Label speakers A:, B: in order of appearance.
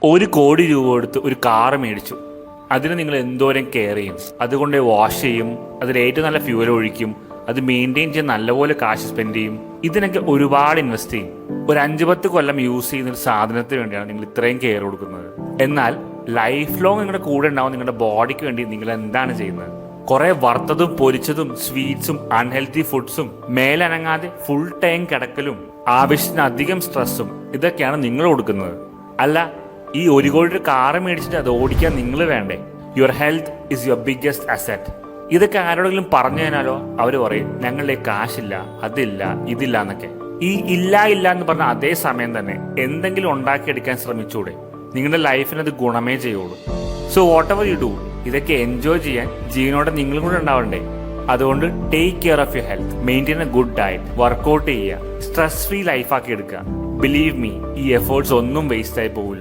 A: 1 കോടി രൂപ കൊടുത്ത് ഒരു കാറ് മേടിച്ചു. അതിന് നിങ്ങൾ എന്തോരം കെയർ ചെയ്യും, അതുകൊണ്ട് വാഷ് ചെയ്യും, അതിൽ ഏറ്റവും നല്ല ഫ്യൂവൽ ഒഴിക്കും, അത് മെയിൻറ്റെയിൻ ചെയ്യാൻ നല്ലപോലെ കാശ് സ്പെൻഡ് ചെയ്യും. ഇതിനൊക്കെ ഒരുപാട് ഇൻവെസ്റ്റ് ചെയ്യും. ഒരു 5-10 കൊല്ലം യൂസ് ചെയ്യുന്ന ഒരു സാധനത്തിന് വേണ്ടിയാണ് നിങ്ങൾ ഇത്രയും കെയർ കൊടുക്കുന്നത്. എന്നാൽ ലൈഫ് ലോങ് നിങ്ങളുടെ കൂടെ ഉണ്ടാവും നിങ്ങളുടെ ബോഡിക്ക് വേണ്ടി നിങ്ങൾ എന്താണ് ചെയ്യുന്നത്? കുറെ വറുത്തതും പൊരിച്ചതും സ്വീറ്റ്സും അൺഹെൽത്തി ഫുഡ്സും, മേലനങ്ങാതെ ഫുൾ ടൈം കിടക്കലും ആവശ്യത്തിനധികം സ്ട്രെസ്സും ഇതൊക്കെയാണ് നിങ്ങൾ കൊടുക്കുന്നത്. അല്ല, ഈ 1 കോടി കാറ് മേടിച്ചിട്ട് അത് ഓടിക്കാൻ നിങ്ങൾ വേണ്ടേ? Your health is your biggest asset. ഇതൊക്കെ ആരോടെങ്കിലും പറഞ്ഞു കഴിഞ്ഞാലോ അവർ പറയും ഞങ്ങളുടെ കാശില്ല, അതില്ല, ഇതില്ല എന്നൊക്കെ. ഈ ഇല്ല എന്ന് പറഞ്ഞ അതേ സമയം തന്നെ എന്തെങ്കിലും ഉണ്ടാക്കിയെടുക്കാൻ ശ്രമിച്ചൂടെ? നിങ്ങളുടെ ലൈഫിന് അത് ഗുണമേ ചെയ്യുള്ളൂ. So whatever you do, ഇതൊക്കെ എൻജോയ് ചെയ്യാൻ ജീവനോടെ നിങ്ങളും കൂടെ ഉണ്ടാവണ്ടേ? അതുകൊണ്ട് take care of your health, maintain a good diet, workout ചെയ്യുക, സ്ട്രെസ് ഫ്രീ ലൈഫാക്കി എടുക്കുക. ബിലീവ് മീ, ഈ എഫേർട്സ് ഒന്നും വേസ്റ്റ് ആയി പോകില്ല.